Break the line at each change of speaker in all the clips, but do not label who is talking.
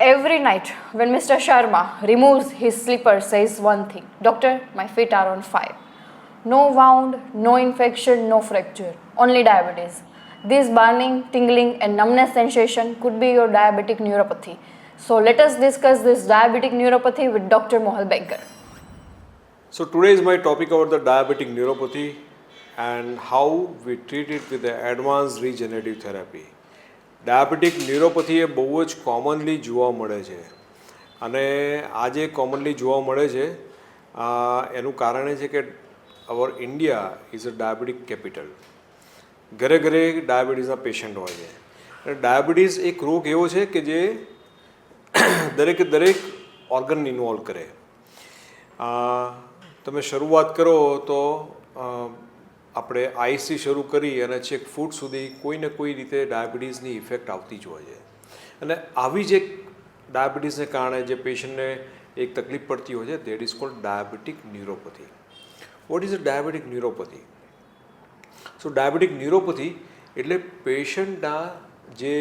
Every night, when Mr. Sharma removes his slippers, says one thing: Doctor, my feet are on fire. No wound, no infection, no fracture, only diabetes. This burning, tingling, and numbness sensation could be your diabetic neuropathy. So, let us discuss this diabetic neuropathy with Dr. Mohal Banker.
So today is my topic about the diabetic neuropathy and how we treat it with the advanced regenerative therapy. Diabetic neuropathy એ બહુ જ commonly જોવા મળે છે અને આજે commonly જોવા મળે છે એનું કારણ એ છે કે our India is a diabetic capital. ઘરે ઘરે ડાયાબિટીસના પેશન્ટ હોય છે અને ડાયાબિટીસ એક રોગ એવો છે કે જે દરેકે દરેક ઓર્ગન ઇન્વોલ્વ કરે. તમે શરૂઆત કરો તો આપણે આઈસથી શરૂ કરી અને છેક ફૂટ સુધી કોઈને કોઈ રીતે ડાયાબિટીસની ઇફેક્ટ આવતી જ હોય છે. અને આવી જ એક ડાયાબિટીસને કારણે જે પેશન્ટને એક તકલીફ પડતી હોય છે that is called diabetic neuropathy. What is a diabetic neuropathy? So diabetic neuropathy એટલે પેશન્ટના જે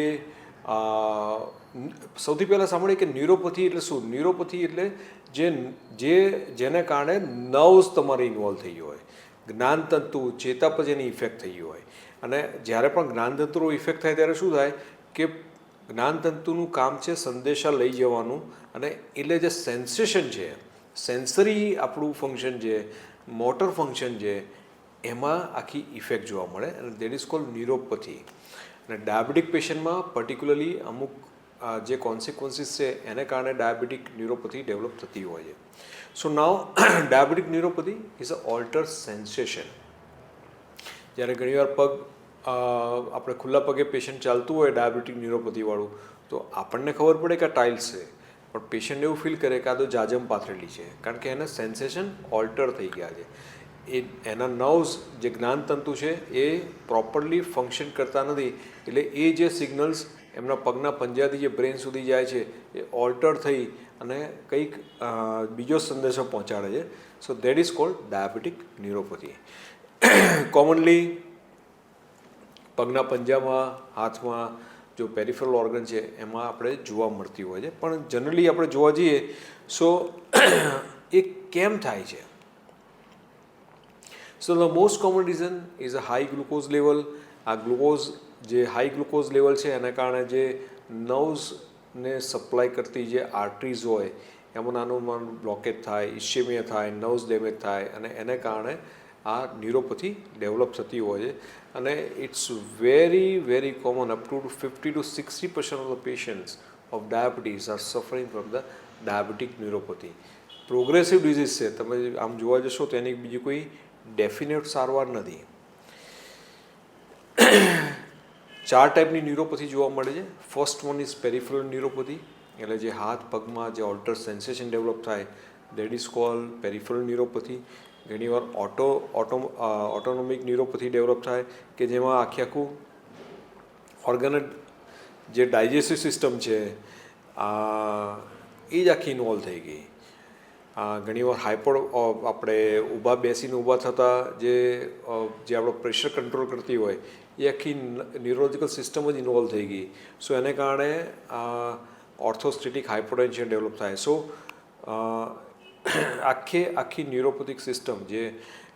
સૌથી પહેલાં સાંભળીએ કે ન્યુરોપથી એટલે શું? ન્યુરોપથી એટલે જેને કારણે નર્વ્સ તમારે ઇન્વોલ્વ થઈ ગયો હોય, જ્ઞાનતંતુ ચેતાપચયની ઇફેક્ટ થઈ ગઈ હોય. અને જ્યારે પણ જ્ઞાનતંતુનો ઇફેક્ટ થાય ત્યારે શું થાય કે જ્ઞાનતંતુનું કામ છે સંદેશા લઈ જવાનું, અને એટલે જે સેન્સેશન છે, સેન્સરી આપણું ફંક્શન છે, મોટર ફંક્શન છે, એમાં આખી ઇફેક્ટ જોવા મળે અને દેટ ઇઝ કોલ્ડ ન્યુરોપથી. અને ડાયાબિટીક પેશન્ટમાં પર્ટિક્યુલરલી અમુક જે કોન્સિક્વન્સીસ છે એને કારણે ડાયાબિટીક ન્યુરોપથી ડેવલપ થતી હોય છે. So now diabetic neuropathy is a alter sensation. જ્યારે ઘણીવાર પગ આપણે ખુલ્લા પગે પેશન્ટ ચાલતું હોય ડાયાબિટીક ન્યુરોપથીવાળું, તો આપણને ખબર પડે કે આ ટાઇલ્સ છે, પણ પેશન્ટ એવું ફીલ કરે કે આ તો જાજમ પાથરેલી છે, કારણ કે એના સેન્સેશન ઓલ્ટર થઈ ગયા છે. એના નર્વ્સ જે જ્ઞાનતંતુ છે એ પ્રોપરલી ફંક્શન કરતા નથી, એટલે એ જે સિગ્નલ્સ એમના પગના પંજાથી જે બ્રેન સુધી જાય છે એ ઓલ્ટર થઈ અને કંઈક બીજો સંદેશો પહોંચાડે છે. So that is called diabetic neuropathy. Commonly પગના પંજામાં, હાથમાં જો પેરિફેરલ ઓર્ગન છે એમાં આપણે જોવા મળતી હોય છે, પણ જનરલી આપણે જોવા જઈએ સો એ કેમ થાય છે? So the most common reason is a high glucose level. આ ગ્લુકોઝ જે હાઈ ગ્લુકોઝ લેવલ છે એના કારણે જે નર્વ્સને સપ્લાય કરતી જે આર્ટરીઝ હોય એમાં નાનું બ્લોકેજ થાય, ઇસ્કેમિયા થાય, નર્વ્સ ડેમેજ થાય, અને એને કારણે આ ન્યુરોપથી ડેવલપ થતી હોય છે. અને it's very common. Up to 50-60% of the patients of diabetes are suffering from the diabetic neuropathy. Progressive disease છે, તમે આમ જોવા જશો તો એની બીજી કોઈ ડેફિનેટ સારવાર નથી. 4 ટાઈપની ન્યુરોપથી જોવા મળે છે. First one is peripheral neuropathy, એટલે જે હાથ પગમાં જે ઓલ્ટર સેન્સેશન ડેવલપ થાય that is cold peripheral neuropathy. ઘણીવાર ઓટોનોમિક ન્યુરોપથી ડેવલપ થાય કે જેમાં આખું ઓર્ગન જે ડાયજેસ્ટિવ સિસ્ટમ છે એ જ આખી ઇન્વોલ્વ થઈ ગઈ. ઘણીવાર આપણે ઊભા બેસીને ઊભા થતાં જે આપણો પ્રેશર કંટ્રોલ કરતી હોય એ આખી ન્યુરોલોજિકલ સિસ્ટમ જ ઇન્વોલ્વ થઈ ગઈ. સો એને કારણે ઓર્થોસ્ટેટિક હાઇપોટેન્શન ડેવલપ થાય. સો આખી ન્યુરોપેથિક સિસ્ટમ જે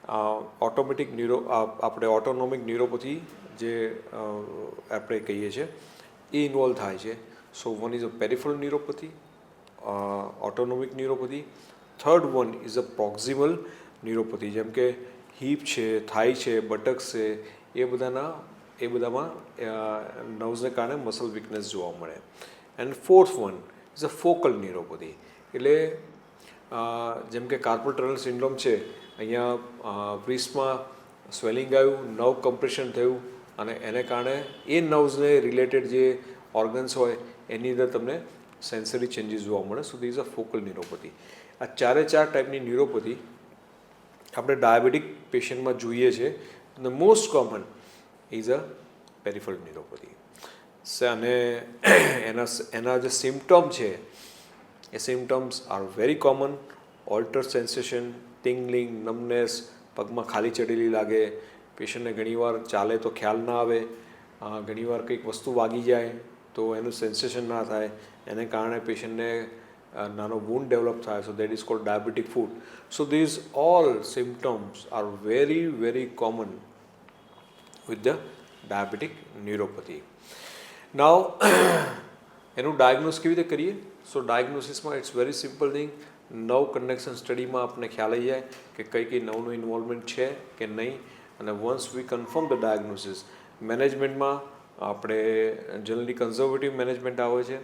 આપણે ઓટોનોમિક ન્યુરોપથી જે આપણે કહીએ છીએ એ ઇન્વોલ્વ થાય છે. So one is a peripheral neuropathy, autonomic neuropathy. Third one is a proximal neuropathy, જેમ કે હિપ છે, થાઈ છે, બટક્સ છે, એ બધામાં નર્વ્સને કારણે મસલ વીકનેસ જોવા મળે. And fourth one is a focal neuropathy, એટલે જેમ કે કાર્પલ ટનલ સિન્ડ્રોમ છે, અહીંયા બ્રીસ્ટમાં સ્વેલિંગ આવ્યું, નર્વ કમ્પ્રેશન થયું, અને એને કારણે એ નર્વ્સને રિલેટેડ જે ઓર્ગન્સ હોય એની અંદર તમને સેન્સરી ચેન્જીસ જોવા મળે. So these a focal neuropathy. આ 4 ટાઈપની ન્યુરોપથી આપણે ડાયાબિટીક પેશન્ટમાં જોઈએ છે. The most common is a peripheral neuropathy. અને એના જે સિમ્ટમ છે એ symptoms are very common. Alter sensation, tingling, numbness, પગમાં ખાલી ચડેલી લાગે, પેશન્ટને ઘણીવાર ચાલે તો ખ્યાલ ના આવે, ઘણીવાર કંઈક વસ્તુ વાગી જાય તો એનું સેન્સેશન ના થાય, એને કારણે પેશન્ટને નાનો wound ડેવલપ થાય, સો that is called diabetic foot. So this all symptoms are very very common with the diabetic neuropathy. Now એનું ડાયગ્નોસ કેવી રીતે કરીએ? સો ડાયગ્નોસિસમાં ઇટ્સ વેરી સિમ્પલ થિંગ. નવ કન્ડક્શન સ્ટડીમાં આપણને ખ્યાલ આવી જાય કે કઈ નવનું ઇન્વોલ્વમેન્ટ છે કે નહીં, અને once we confirm the diagnosis, મેનેજમેન્ટમાં આપણે જનરલી કન્ઝર્વેટિવ મેનેજમેન્ટ આવે છે,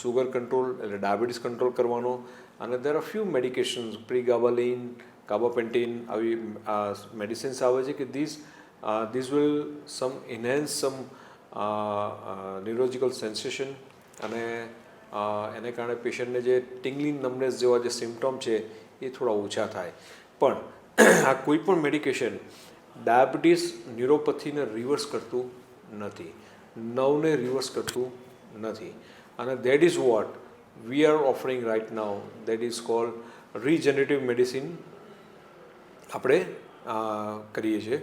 સુગર કંટ્રોલ એટલે ડાયાબિટીસ કંટ્રોલ કરવાનો, અને there are few medications, pregabalin, gabapentin આવી મેડિસિન્સ આવે છે કે these will enhance some neurological sensation, અને એને કારણે પેશન્ટને જે ટિંગલિંગ નમનેસ જેવા જે સિમ્ટમ છે એ થોડા ઓછા થાય. પણ આ કોઈ પણ મેડિકેશન ડાયાબિટીસ ન્યુરોપથીને રિવર્સ કરતું નથી, નવને રિવર્સ કરતું નથી, અને that is what we are offering right now, that is called regenerative medicine આપણે કરીએ છીએ.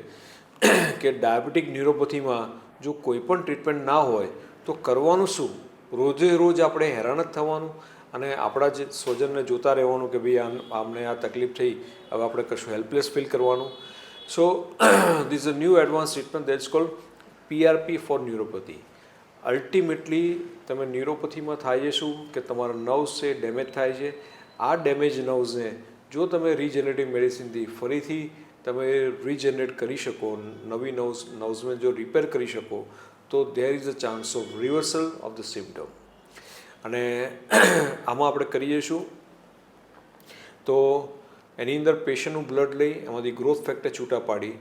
કે ડાયાબિટીક ન્યુરોપથીમાં જો કોઈ પણ ટ્રીટમેન્ટ ના હોય તો કરવાનું શું? રોજે રોજ આપણે હેરાન જ થવાનું અને આપણા જે સ્વજનને જોતા રહેવાનું કે ભાઈ આમને આ તકલીફ થઈ, હવે આપણે કશું હેલ્પલેસ ફીલ કરવાનું. So this a new advance treatment that's called PRP for neuropathy. Ultimately તમે ન્યુરોપથીમાં થાય છે શું કે તમારા નર્વ્સ છે ડેમેજ થાય છે. આ ડેમેજ નર્વ્સને જો તમે રીજનરેટિવ મેડિસિનથી ફરીથી તમે રીજનરેટ કરી શકો, નવી નર્વ્સને જો રિપેર કરી શકો, તો there is a chance of reversal of the symptom. અને આમાં આપણે કરીએ શું તો એની અંદર પેશન્ટનું બ્લડ લઈ એમાંથી ગ્રોથ ફેક્ટર છૂટા પાડી,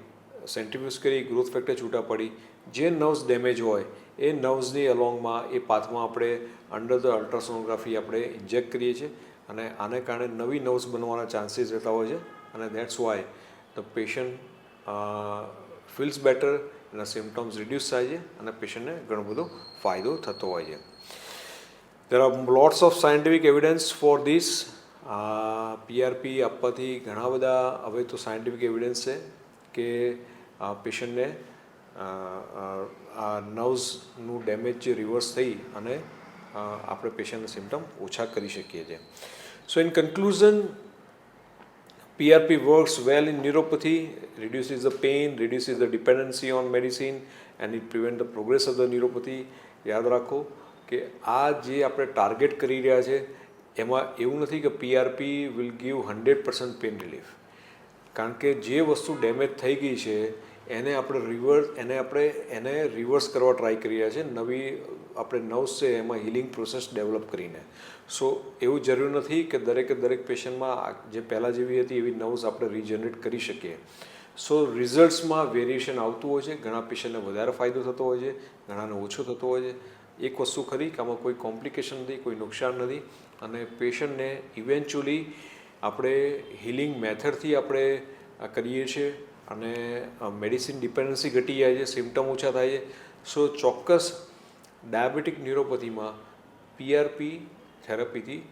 સેન્ટ્રીફ્યુઝ કરી ગ્રોથ ફેક્ટર છૂટા પાડી, જે નર્વ્સ ડેમેજ હોય એ નર્વ્સની અલોંગમાં એ પાથમાં આપણે અંડર ધ અલ્ટ્રાસોનોગ્રાફી આપણે ઇન્જેક્ટ કરીએ છીએ, અને આને કારણે નવી નર્વ્સ બનવાના ચાન્સીસ રહેતા હોય છે, અને that's why the patient feels better, એના સિમ્ટમ્સ રિડ્યુસ થાય છે અને પેશન્ટને ઘણો બધો ફાયદો થતો હોય છે. There are lots of scientific evidence for this. PRP આપવાથી ઘણા બધા હવે તો સાયન્ટિફિક એવિડન્સ છે કે પેશન્ટને આ નર્વ્સનું ડેમેજ જે રિવર્સ થઈ અને આપણે પેશન્ટના સિમ્ટમ ઓછા કરી શકીએ છીએ. સો in conclusion, PRP works well in neuropathy, reduces the pain, reduces the dependency on medicine, and it prevents the progress of the neuropathy. યાદ રાખો કે આ જે આપણે ટાર્ગેટ કરી રહ્યા છે એમાં એવું નથી કે PRP will give 100% pain relief, કારણ કે જે વસ્તુ ડેમેજ થઈ ગઈ છે એને આપણે રિવર્સ કરવા ટ્રાય કરી રહ્યા છે, નવી આપણે નર્વ્સ છે એમાં હિલિંગ પ્રોસેસ ડેવલપ કરીને. સો એવું જરૂર નથી કે દરેક પેશન્ટમાં જે પહેલાં જેવી હતી એવી નર્વ્સ આપણે રીજનરેટ કરી શકીએ. સો રિઝલ્ટ્સમાં વેરિએશન આવતું હોય છે, ઘણા પેશન્ટને વધારે ફાયદો થતો હોય છે, ઘણાને ઓછો થતો હોય છે. એક વસ્તુ ખરી કે આમાં કોઈ કોમ્પ્લિકેશન નથી, કોઈ નુકસાન નથી, અને પેશન્ટને ઇવેન્ચ્યુઅલી આપણે હિલિંગ મેથડથી આપણે કરીએ છીએ, અને મેડિસિન ડિપેન્ડન્સી ઘટી જાય છે, સિમ્ટમ ઓછા થાય છે. સો ચોક્કસ ડાયાબિટીક ન્યુરોપથીમાં PRP થેરાપીથી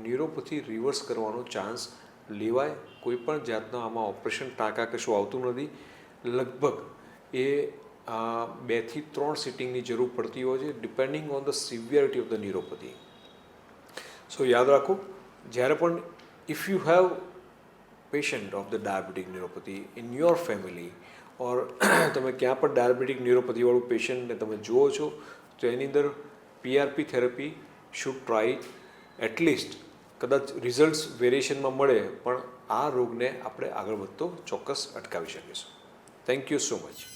ન્યુરોપથી રિવર્સ કરવાનો ચાન્સ લેવાય. કોઈ પણ જાતના આમાં ઓપરેશન ટાંકા કશું આવતું નથી. લગભગ એ 2 થી 3 સિટિંગની જરૂર પડતી હોય છે depending on the severity of the neuropathy. So યાદ રાખો, જ્યારે પણ if you have patient of the diabetic neuropathy in your family, or તમે ક્યાં પણ ડાયાબિટીક ન્યુરોપથીવાળું પેશન્ટને તમે જુઓ છો તો એની અંદર PRP therapy should try at least. કદાચ રિઝલ્ટ્સ વેરિએશનમાં મળે પણ આ રોગને આપણે આગળ વધતો ચોક્કસ અટકાવી શકીશું. Thank you so much.